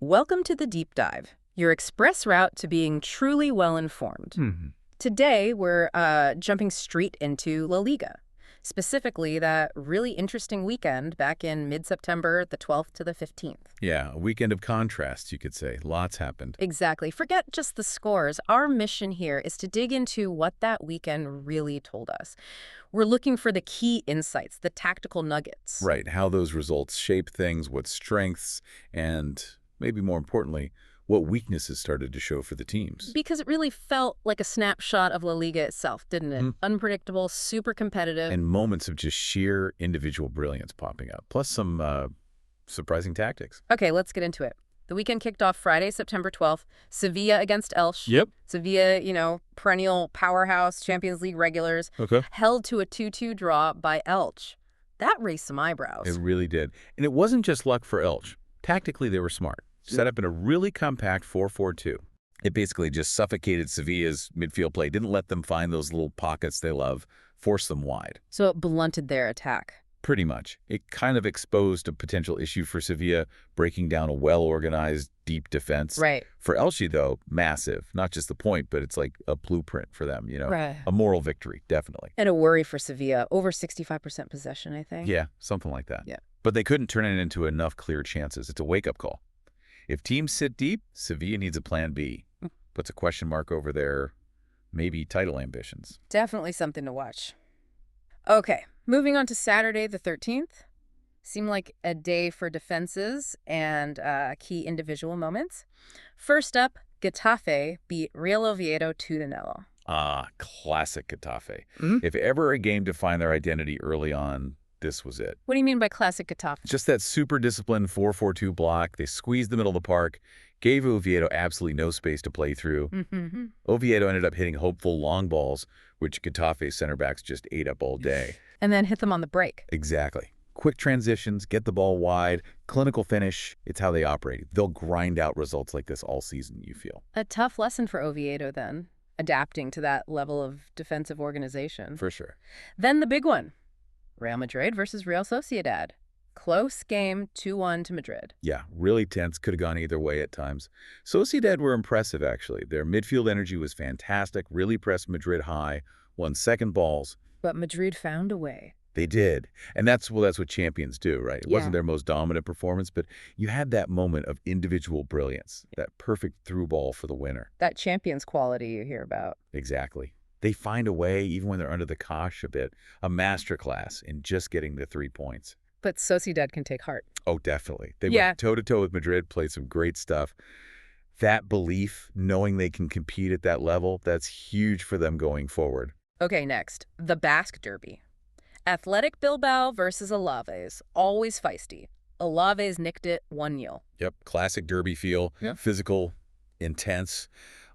Welcome to the Deep Dive, your express route to being truly well-informed. Today, we're jumping straight into La Liga, specifically that really interesting weekend back in mid-September, the 12th to the 15th. Yeah, a weekend of contrasts, you could say. Lots happened. Exactly. Forget just the scores. Our mission here is to dig into what that weekend really told us. We're looking for the key insights, the tactical nuggets. Right, how those results shape things, what strengths, and maybe more importantly, what weaknesses started to show for the teams. Because it really felt like a snapshot of La Liga itself, didn't it? Unpredictable, super competitive. And moments of just sheer individual brilliance popping up, plus some surprising tactics. Okay, let's get into it. The weekend kicked off Friday, September 12th. Sevilla against Elche. Yep. Sevilla, perennial powerhouse, Champions League regulars. Okay. Held to a 2-2 draw by Elche. That raised some eyebrows. It really did. And it wasn't just luck for Elche. Tactically, they were smart. Set up in a really compact 4-4-2. It basically just suffocated Sevilla's midfield play, didn't let them find those little pockets they love, forced them wide. So it blunted their attack. Pretty much. It kind of exposed a potential issue for Sevilla, breaking down a well-organized, deep defense. Right. For Elche, though, massive. Not just the point, but it's like a blueprint for them, Right. A moral victory, definitely. And a worry for Sevilla. Over 65% possession, I think. Yeah, something like that. Yeah. But they couldn't turn it into enough clear chances. It's a wake-up call. If teams sit deep, Sevilla needs a plan B. Puts a question mark over their maybe title ambitions. Definitely something to watch. Okay, moving on to Saturday the 13th. Seemed like a day for defenses and key individual moments. First up, Getafe beat Real Oviedo 2-0. Classic Getafe. If ever a game to find their identity early on, this was it. What do you mean by classic Getafe? Just that super disciplined 4-4-2 block. They squeezed the middle of the park, gave Oviedo absolutely no space to play through. Oviedo ended up hitting hopeful long balls, which Getafe center backs just ate up all day. And then hit them on the break. Exactly. Quick transitions, get the ball wide, clinical finish. It's how they operate. They'll grind out results like this all season, you feel. A tough lesson for Oviedo then, adapting to that level of defensive organization. For sure. Then the big one. Real Madrid versus Real Sociedad. Close game, 2-1 to Madrid. Yeah, really tense. Could have gone either way at times. Sociedad were impressive, actually. Their midfield energy was fantastic, really pressed Madrid high, won second balls. But Madrid found a way. They did. And that's what champions do, right? It wasn't their most dominant performance, but you had that moment of individual brilliance, that perfect through ball for the winner. That champions quality you hear about. Exactly. They find a way, even when they're under the cosh a bit, a masterclass in just getting the 3 points. But Sociedad can take heart. Oh, definitely. They went toe-to-toe with Madrid, played some great stuff. That belief, knowing they can compete at that level, that's huge for them going forward. Okay, next, the Basque Derby. Athletic Bilbao versus Alaves, always feisty. Alaves nicked it 1-0. Yep, classic derby feel, physical, intense.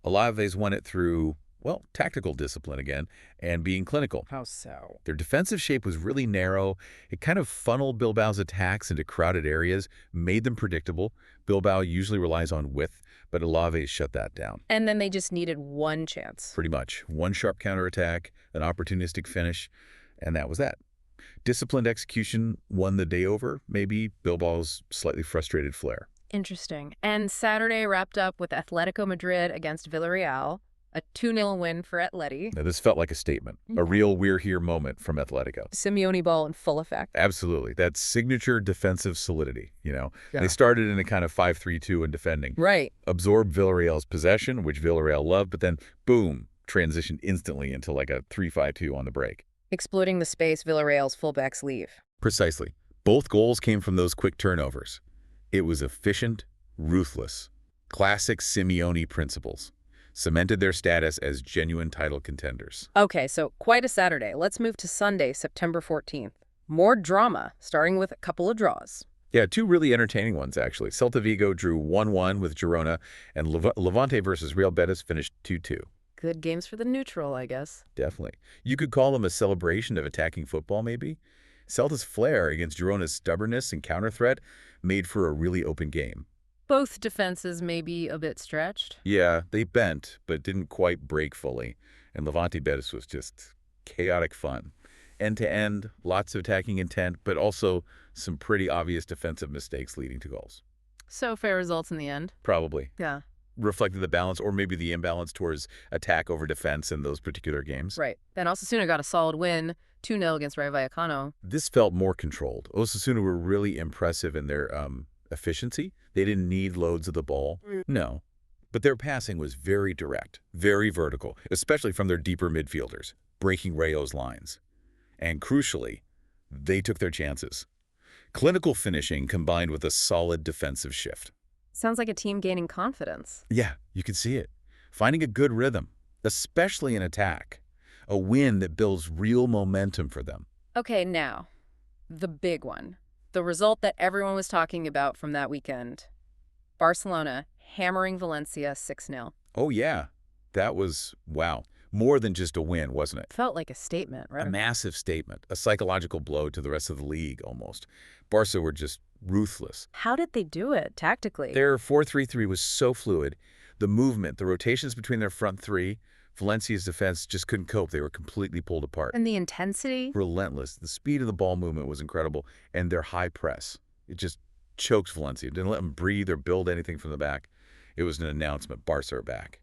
Alaves won it through, well, tactical discipline again, and being clinical. How so? Their defensive shape was really narrow. It kind of funneled Bilbao's attacks into crowded areas, made them predictable. Bilbao usually relies on width, but Alaves shut that down. And then they just needed one chance. Pretty much. One sharp counterattack, an opportunistic finish, and that was that. Disciplined execution won the day over, maybe Bilbao's slightly frustrated flair. Interesting. And Saturday wrapped up with Atletico Madrid against Villarreal, a 2-0 win for Atleti. Now, this felt like a statement, a real we're here moment from Atletico. Simeone ball in full effect. Absolutely. That signature defensive solidity, They started in a kind of 5-3-2 in defending. Right. Absorbed Villarreal's possession, which Villarreal loved, but then, boom, transitioned instantly into like a 3-5-2 on the break. Exploiting the space Villarreal's fullbacks leave. Precisely. Both goals came from those quick turnovers. It was efficient, ruthless. Classic Simeone principles. Cemented their status as genuine title contenders. Okay, so quite a Saturday. Let's move to Sunday, September 14th. More drama, starting with a couple of draws. Yeah, two really entertaining ones, actually. Celta Vigo drew 1-1 with Girona, and Levante versus Real Betis finished 2-2. Good games for the neutral, I guess. Definitely. You could call them a celebration of attacking football, maybe. Celta's flair against Girona's stubbornness and counter-threat made for a really open game. Both defenses may be a bit stretched. Yeah, they bent, but didn't quite break fully. And Levante Betis was just chaotic fun. End-to-end, lots of attacking intent, but also some pretty obvious defensive mistakes leading to goals. So fair results in the end. Probably. Yeah. Reflected the balance or maybe the imbalance towards attack over defense in those particular games. Right. Then Osasuna got a solid win, 2-0 against Rayo Vallecano. This felt more controlled. Osasuna were really impressive in their efficiency. They didn't need loads of the ball. No. But their passing was very direct, very vertical, especially from their deeper midfielders, breaking Rayo's lines. And crucially, they took their chances. Clinical finishing combined with a solid defensive shift. Sounds like a team gaining confidence. Yeah, you can see it. Finding a good rhythm, especially in attack. A win that builds real momentum for them. Okay, now, the big one. The result that everyone was talking about from that weekend. Barcelona hammering Valencia 6-0. Oh, yeah. That was, wow. More than just a win, wasn't it? Felt like a statement, right? A massive statement. A psychological blow to the rest of the league, almost. Barca were just ruthless. How did they do it tactically? Their 4-3-3 was so fluid. The movement, the rotations between their front three, Valencia's defense just couldn't cope. They were completely pulled apart. And the intensity? Relentless. The speed of the ball movement was incredible. And their high press. It just choked Valencia. Didn't let them breathe or build anything from the back. It was an announcement. Barca are back.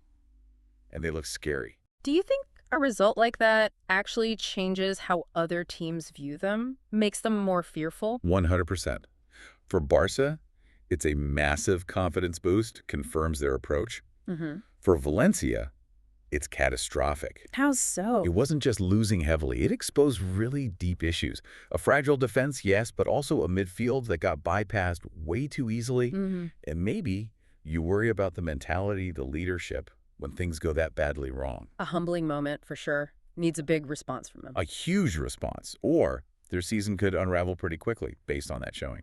And they looked scary. Do you think a result like that actually changes how other teams view them? Makes them more fearful? 100%. For Barca, it's a massive confidence boost, confirms their approach. For Valencia, it's catastrophic. How so? It wasn't just losing heavily. It exposed really deep issues. A fragile defense, yes, but also a midfield that got bypassed way too easily. And maybe you worry about the mentality, the leadership, when things go that badly wrong. A humbling moment, for sure. Needs a big response from them. A huge response. Or their season could unravel pretty quickly based on that showing.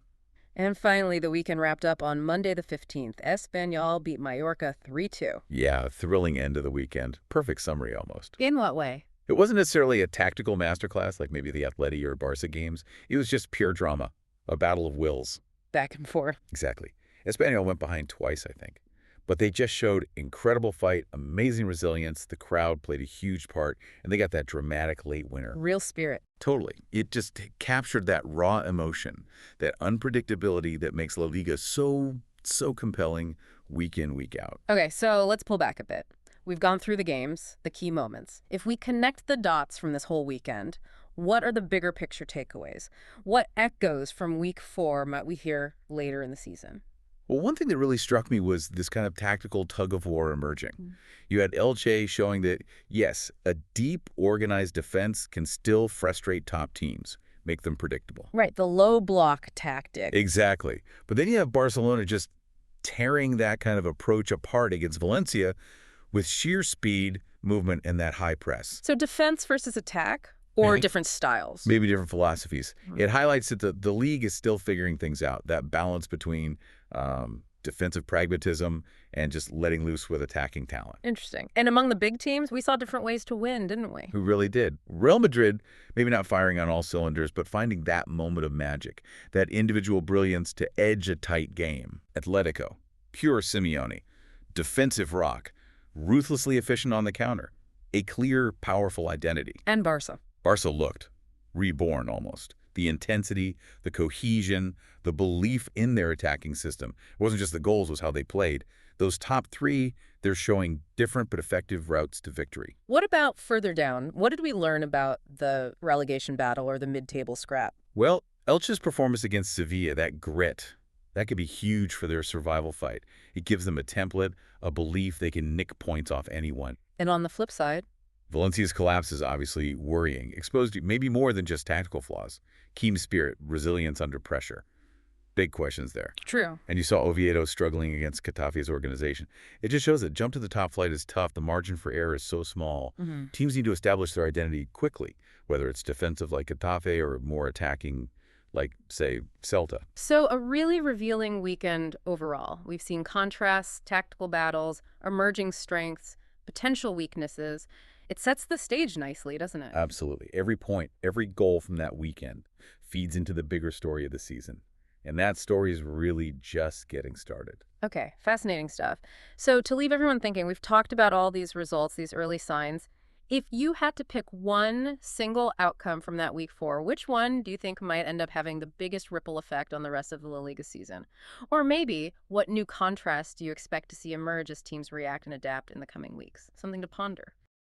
And finally, the weekend wrapped up on Monday the 15th. Espanyol beat Mallorca 3-2. Yeah, a thrilling end of the weekend. Perfect summary almost. In what way? It wasn't necessarily a tactical masterclass like maybe the Atleti or Barca games. It was just pure drama. A battle of wills. Back and forth. Exactly. Espanyol went behind twice, I think. But they just showed incredible fight, amazing resilience. The crowd played a huge part, and they got that dramatic late winner. Real spirit. Totally. It just captured that raw emotion, that unpredictability that makes La Liga so compelling week in, week out. Okay, so let's pull back a bit. We've gone through the games, the key moments. If we connect the dots from this whole weekend, what are the bigger picture takeaways? What echoes from week 4 might we hear later in the season? Well, one thing that really struck me was this kind of tactical tug-of-war emerging. You had Elche showing that, yes, a deep, organized defense can still frustrate top teams, make them predictable. Right, the low block tactic. Exactly. But then you have Barcelona just tearing that kind of approach apart against Valencia with sheer speed, movement, and that high press. So defense versus attack? Or different styles? Maybe different philosophies. It highlights that the league is still figuring things out, that balance between defensive pragmatism and just letting loose with attacking talent. Interesting. And among the big teams, we saw different ways to win, didn't we? Who really did. Real Madrid, maybe not firing on all cylinders, but finding that moment of magic, that individual brilliance to edge a tight game. Atletico, pure Simeone, defensive rock, ruthlessly efficient on the counter, a clear, powerful identity. And Barca. Barca looked reborn almost. The intensity, the cohesion, the belief in their attacking system. It wasn't just the goals, it was how they played. Those top 3, they're showing different but effective routes to victory. What about further down? What did we learn about the relegation battle or the mid-table scrap? Well, Elche's performance against Sevilla, that grit, that could be huge for their survival fight. It gives them a template, a belief they can nick points off anyone. And on the flip side, Valencia's collapse is obviously worrying, exposed maybe more than just tactical flaws. Keen spirit, resilience under pressure. Big questions there. True. And you saw Oviedo struggling against Getafe's organization. It just shows that jump to the top flight is tough. The margin for error is so small. Teams need to establish their identity quickly, whether it's defensive like Getafe or more attacking like, say, Celta. So a really revealing weekend overall. We've seen contrasts, tactical battles, emerging strengths, potential weaknesses. It sets the stage nicely, doesn't it? Absolutely. Every point, every goal from that weekend feeds into the bigger story of the season. And that story is really just getting started. Okay, fascinating stuff. So to leave everyone thinking, we've talked about all these results, these early signs. If you had to pick one single outcome from that week 4, which one do you think might end up having the biggest ripple effect on the rest of the La Liga season? Or maybe what new contrast do you expect to see emerge as teams react and adapt in the coming weeks? Something to ponder.